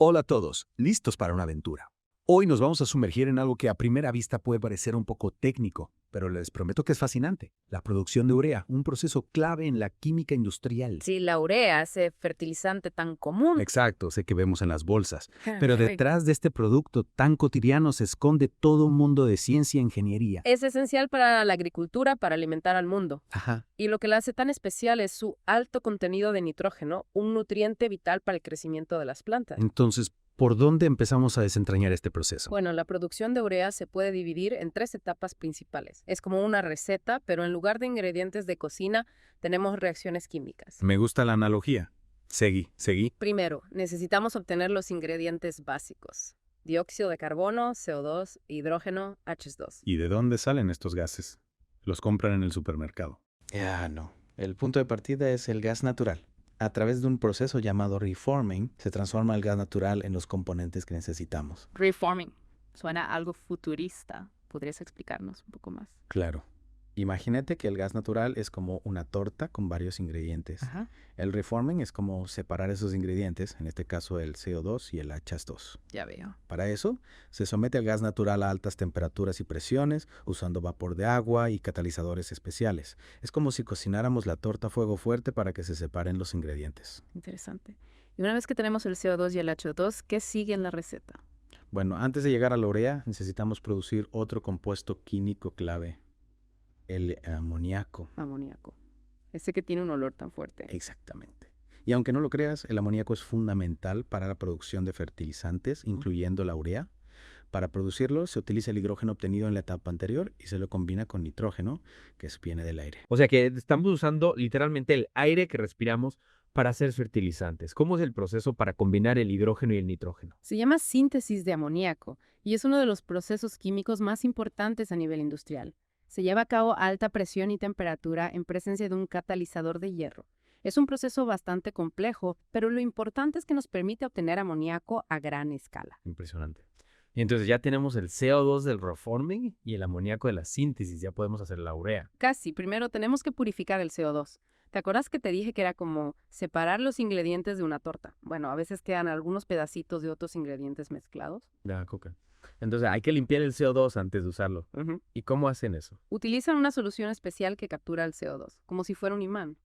Hola a todos, ¿listos para una aventura? Hoy nos vamos a sumergir en algo que a primera vista puede parecer un poco técnico, pero les prometo que es fascinante. La producción de urea, un proceso clave en la química industrial. Sí, la urea, ese fertilizante tan común. Exacto, sé que vemos en las bolsas, pero Perfecto. detrás de este producto tan cotidiano se esconde todo un mundo de ciencia e ingeniería. Es esencial para la agricultura, para alimentar al mundo. Ajá. Y lo que la hace tan especial es su alto contenido de nitrógeno, un nutriente vital para el crecimiento de las plantas. Entonces, ¿por dónde empezamos a desentrañar este proceso? Bueno, la producción de urea se puede dividir en 3 etapas principales. Es como una receta, pero en lugar de ingredientes de cocina, tenemos reacciones químicas. Me gusta la analogía. Seguí. Primero, necesitamos obtener los ingredientes básicos: dióxido de carbono, CO2, hidrógeno, H2. ¿Y de dónde salen estos gases? Los compran en el supermercado. No. El punto de partida es el gas natural. A través de un proceso llamado reforming, se transforma el gas natural en los componentes que necesitamos. Reforming. Suena algo futurista. ¿Podrías explicarnos un poco más? Claro. Imagínate que el gas natural es como una torta con varios ingredientes. Ajá. El reforming es como separar esos ingredientes, en este caso el CO2 y el H2. Ya veo. Para eso, se somete al gas natural a altas temperaturas y presiones, usando vapor de agua y catalizadores especiales. Es como si cocináramos la torta a fuego fuerte para que se separen los ingredientes. Interesante. Y una vez que tenemos el CO2 y el H2, ¿qué sigue en la receta? Bueno, antes de llegar a la urea, necesitamos producir otro compuesto químico clave, el amoníaco. Amoníaco. Ese que tiene un olor tan fuerte. Exactamente. Y aunque no lo creas, el amoníaco es fundamental para la producción de fertilizantes, incluyendo la urea. Para producirlo, se utiliza el hidrógeno obtenido en la etapa anterior y se lo combina con nitrógeno, que viene del aire. O sea que estamos usando literalmente el aire que respiramos para hacer fertilizantes. ¿Cómo es el proceso para combinar el hidrógeno y el nitrógeno? Se llama síntesis de amoníaco y es uno de los procesos químicos más importantes a nivel industrial. Se lleva a cabo a alta presión y temperatura en presencia de un catalizador de hierro. Es un proceso bastante complejo, pero lo importante es que nos permite obtener amoníaco a gran escala. Impresionante. Y entonces ya tenemos el CO2 del reforming y el amoníaco de la síntesis. Ya podemos hacer la urea. Casi, primero tenemos que purificar el CO2. ¿Te acuerdas que te dije que era como separar los ingredientes de una torta? Bueno, a veces quedan algunos pedacitos de otros ingredientes mezclados. Ya, coca. Entonces hay que limpiar el CO2 antes de usarlo. ¿Y cómo hacen eso? Utilizan una solución especial que captura el CO2, como si fuera un imán.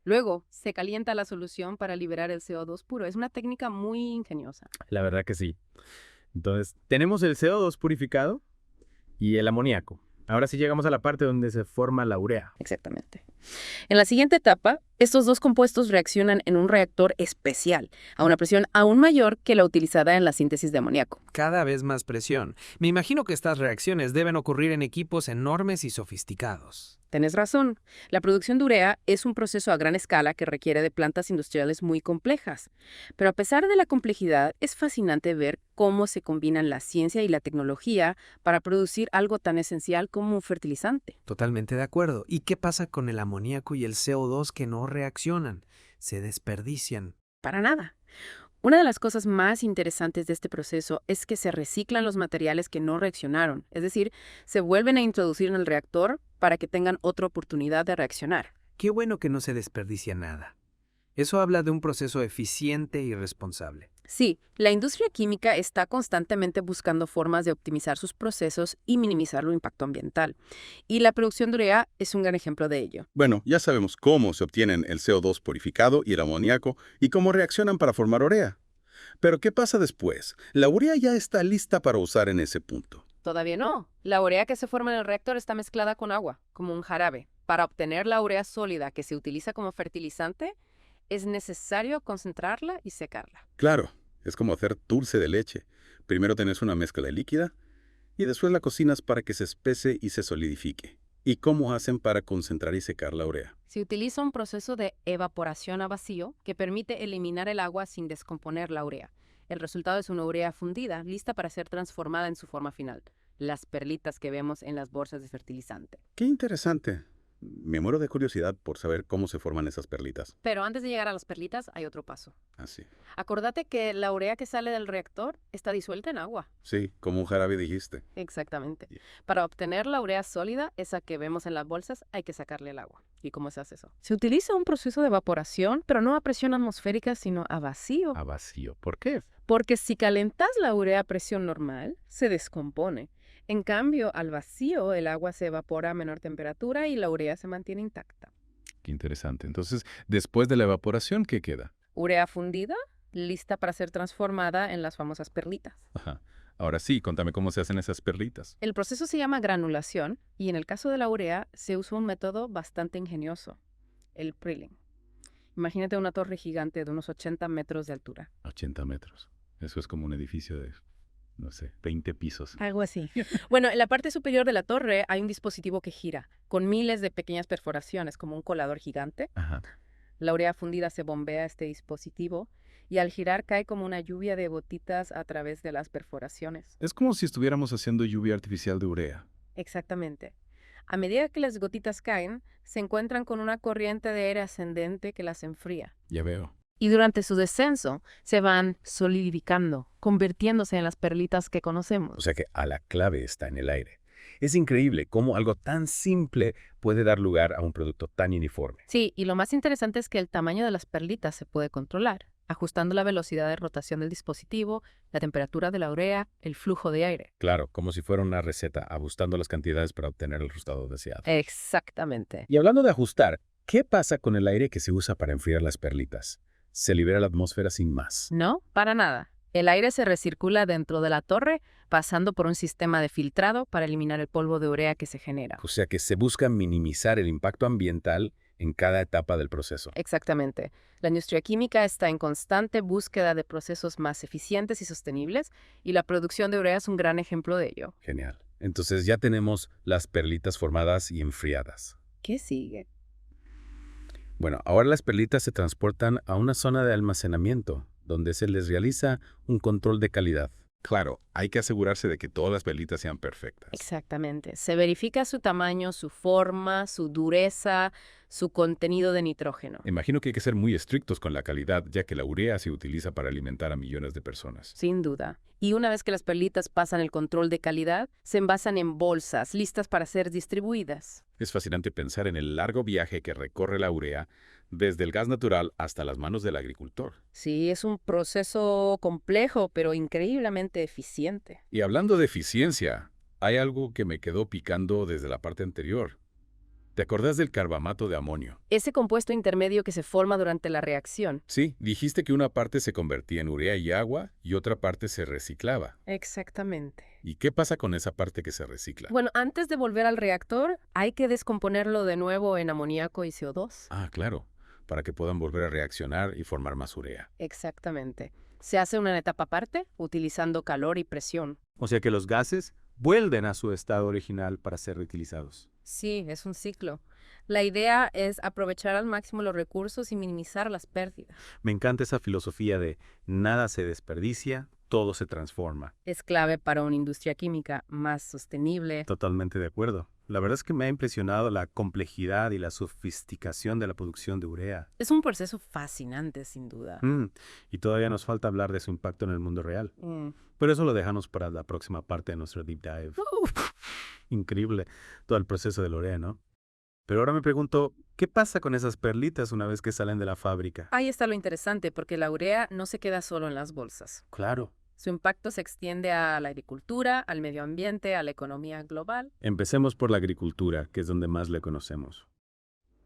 Luego, se calienta la solución para liberar el CO2 puro. Es una técnica muy ingeniosa. La verdad que sí. Entonces, tenemos el CO2 purificado y el amoníaco. Ahora sí llegamos a la parte donde se forma la urea. Exactamente. En la siguiente etapa, estos dos compuestos reaccionan en un reactor especial, a una presión aún mayor que la utilizada en la síntesis de amoníaco. Cada vez más presión. Me imagino que estas reacciones deben ocurrir en equipos enormes y sofisticados. Tenés razón. La producción de urea es un proceso a gran escala que requiere de plantas industriales muy complejas. Pero a pesar de la complejidad, es fascinante ver cómo se combinan la ciencia y la tecnología para producir algo tan esencial como un fertilizante. Totalmente de acuerdo. ¿Y qué pasa con el amoníaco y el CO2 que no reaccionan? Se desperdician. Para nada. Una de las cosas más interesantes de este proceso es que se reciclan los materiales que no reaccionaron, es decir, se vuelven a introducir en el reactor para que tengan otra oportunidad de reaccionar. Qué bueno que no se desperdicia nada. Eso habla de un proceso eficiente y responsable. Sí, la industria química está constantemente buscando formas de optimizar sus procesos y minimizar el impacto ambiental. Y la producción de urea es un gran ejemplo de ello. Bueno, ya sabemos cómo se obtienen el CO2 purificado y el amoníaco y cómo reaccionan para formar urea. Pero ¿qué pasa después? La urea ya está lista para usar en ese punto. Todavía no. La urea que se forma en el reactor está mezclada con agua, como un jarabe. Para obtener la urea sólida que se utiliza como fertilizante, es necesario concentrarla y secarla. Claro, es como hacer dulce de leche. Primero tenés una mezcla líquida y después la cocinas para que se espese y se solidifique. ¿Y cómo hacen para concentrar y secar la urea? Se utiliza un proceso de evaporación a vacío que permite eliminar el agua sin descomponer la urea. El resultado es una urea fundida, lista para ser transformada en su forma final, las perlitas que vemos en las bolsas de fertilizante. ¡Qué interesante! Me muero de curiosidad por saber cómo se forman esas perlitas. Pero antes de llegar a las perlitas hay otro paso. Así. Acordate que la urea que sale del reactor está disuelta en agua. Sí, como un jarabe dijiste. Exactamente. Yeah. Para obtener la urea sólida, esa que vemos en las bolsas, hay que sacarle el agua. ¿Y cómo se hace eso? Se utiliza un proceso de evaporación, pero no a presión atmosférica, sino a vacío. A vacío. ¿Por qué? Porque si calentas la urea a presión normal, se descompone. En cambio, al vacío, el agua se evapora a menor temperatura y la urea se mantiene intacta. Qué interesante. Entonces, después de la evaporación, ¿qué queda? Urea fundida, lista para ser transformada en las famosas perlitas. Ajá. Ahora sí, contame cómo se hacen esas perlitas. El proceso se llama granulación y en el caso de la urea se usa un método bastante ingenioso, el prilling. Imagínate una torre gigante de unos 80 metros de altura. 80 metros. Eso es como un edificio de, no sé, 20 pisos. Algo así. Bueno, en la parte superior de la torre hay un dispositivo que gira, con miles de pequeñas perforaciones, como un colador gigante. Ajá. La urea fundida se bombea a este dispositivo y al girar cae como una lluvia de gotitas a través de las perforaciones. Es como si estuviéramos haciendo lluvia artificial de urea. Exactamente. A medida que las gotitas caen, se encuentran con una corriente de aire ascendente que las enfría. Ya veo. Y durante su descenso se van solidificando, convirtiéndose en las perlitas que conocemos. O sea que la clave está en el aire. Es increíble cómo algo tan simple puede dar lugar a un producto tan uniforme. Sí, y lo más interesante es que el tamaño de las perlitas se puede controlar, ajustando la velocidad de rotación del dispositivo, la temperatura de la urea, el flujo de aire. Claro, como si fuera una receta, ajustando las cantidades para obtener el resultado deseado. Exactamente. Y hablando de ajustar, ¿qué pasa con el aire que se usa para enfriar las perlitas? Se libera a la atmósfera sin más. No, para nada. El aire se recircula dentro de la torre, pasando por un sistema de filtrado para eliminar el polvo de urea que se genera. O sea que se busca minimizar el impacto ambiental en cada etapa del proceso. Exactamente. La industria química está en constante búsqueda de procesos más eficientes y sostenibles, y la producción de urea es un gran ejemplo de ello. Genial. Entonces ya tenemos las perlitas formadas y enfriadas. ¿Qué sigue? Bueno, ahora las perlitas se transportan a una zona de almacenamiento, donde se les realiza un control de calidad. Claro, hay que asegurarse de que todas las perlitas sean perfectas. Exactamente. Se verifica su tamaño, su forma, su dureza, su contenido de nitrógeno. Imagino que hay que ser muy estrictos con la calidad, ya que la urea se utiliza para alimentar a millones de personas. Sin duda. Y una vez que las perlitas pasan el control de calidad, se envasan en bolsas, listas para ser distribuidas. Es fascinante pensar en el largo viaje que recorre la urea desde el gas natural hasta las manos del agricultor. Sí, es un proceso complejo, pero increíblemente eficiente. Y hablando de eficiencia, hay algo que me quedó picando desde la parte anterior. ¿Te acordás del carbamato de amonio? Ese compuesto intermedio que se forma durante la reacción. Sí, dijiste que una parte se convertía en urea y agua y otra parte se reciclaba. Exactamente. ¿Y qué pasa con esa parte que se recicla? Bueno, antes de volver al reactor, hay que descomponerlo de nuevo en amoníaco y CO2. Ah, claro, para que puedan volver a reaccionar y formar más urea. Exactamente. Se hace una etapa aparte, utilizando calor y presión. O sea que los gases vuelven a su estado original para ser reutilizados. Sí, es un ciclo. La idea es aprovechar al máximo los recursos y minimizar las pérdidas. Me encanta esa filosofía de nada se desperdicia, todo se transforma. Es clave para una industria química más sostenible. Totalmente de acuerdo. La verdad es que me ha impresionado la complejidad y la sofisticación de la producción de urea. Es un proceso fascinante, sin duda. Y todavía nos falta hablar de su impacto en el mundo real. Pero eso lo dejamos para la próxima parte de nuestro Deep Dive. Increíble todo el proceso de la urea, ¿no? Pero ahora me pregunto, ¿qué pasa con esas perlitas una vez que salen de la fábrica? Ahí está lo interesante, porque la urea no se queda solo en las bolsas. Claro. Su impacto se extiende a la agricultura, al medio ambiente, a la economía global. Empecemos por la agricultura, que es donde más le conocemos.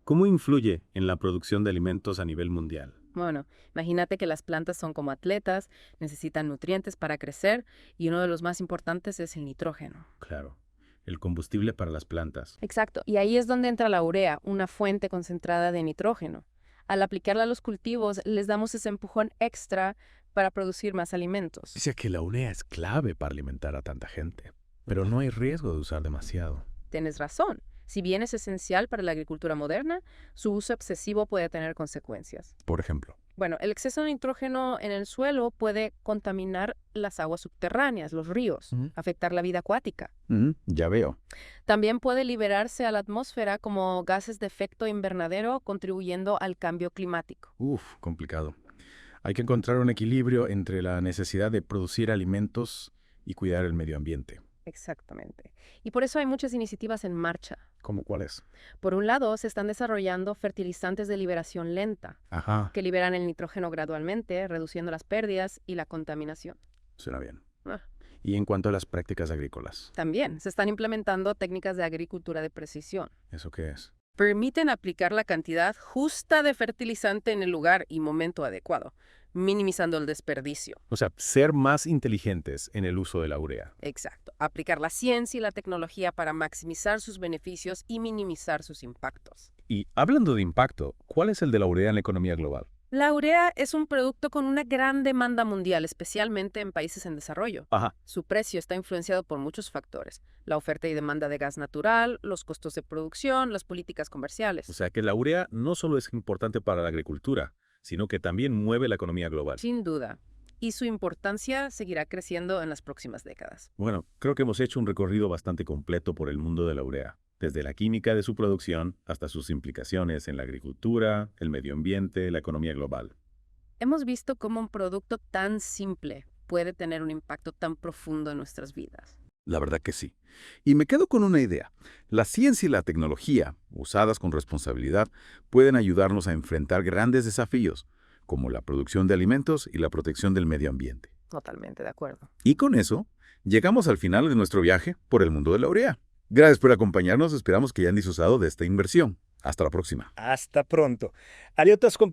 ¿Cómo influye en la producción de alimentos a nivel mundial? Bueno, imagínate que las plantas son como atletas, necesitan nutrientes para crecer y uno de los más importantes es el nitrógeno. Claro, el combustible para las plantas. Exacto, y ahí es donde entra la urea, una fuente concentrada de nitrógeno. Al aplicarla a los cultivos, les damos ese empujón extra para producir más alimentos. Dice que la urea es clave para alimentar a tanta gente, pero no hay riesgo de usar demasiado. Tienes razón. Si bien es esencial para la agricultura moderna, su uso excesivo puede tener consecuencias. Por ejemplo, Bueno, el exceso de nitrógeno en el suelo puede contaminar las aguas subterráneas, los ríos, afectar la vida acuática. ya veo. También puede liberarse a la atmósfera como gases de efecto invernadero, contribuyendo al cambio climático. Complicado. Hay que encontrar un equilibrio entre la necesidad de producir alimentos y cuidar el medio ambiente. Exactamente. Y por eso hay muchas iniciativas en marcha. ¿Cómo cuál es? Por un lado, se están desarrollando fertilizantes de liberación lenta, Ajá. que liberan el nitrógeno gradualmente, reduciendo las pérdidas y la contaminación. Suena bien. Ah. Y en cuanto a las prácticas agrícolas, También se están implementando técnicas de agricultura de precisión. ¿eso qué es? Permiten aplicar la cantidad justa de fertilizante en el lugar y momento adecuado, minimizando el desperdicio. O sea, ser más inteligentes en el uso de la urea. Exacto. Aplicar la ciencia y la tecnología para maximizar sus beneficios y minimizar sus impactos. Y hablando de impacto, ¿cuál es el de la urea en la economía global? La urea es un producto con una gran demanda mundial, especialmente en países en desarrollo. Ajá. Su precio está influenciado por muchos factores: la oferta y demanda de gas natural, los costos de producción, las políticas comerciales. O sea que la urea no solo es importante para la agricultura, sino que también mueve la economía global. Sin duda. Y su importancia seguirá creciendo en las próximas décadas. Bueno, creo que hemos hecho un recorrido bastante completo por el mundo de la urea, desde la química de su producción hasta sus implicaciones en la agricultura, el medio ambiente, la economía global. Hemos visto cómo un producto tan simple puede tener un impacto tan profundo en nuestras vidas. La verdad que sí. Y me quedo con una idea. La ciencia y la tecnología, usadas con responsabilidad, pueden ayudarnos a enfrentar grandes desafíos, como la producción de alimentos y la protección del medio ambiente. Totalmente de acuerdo. Y con eso, llegamos al final de nuestro viaje por el mundo de la urea. Gracias por acompañarnos, esperamos que hayan disfrutado de esta inversión. Hasta la próxima. Hasta pronto. Haré otras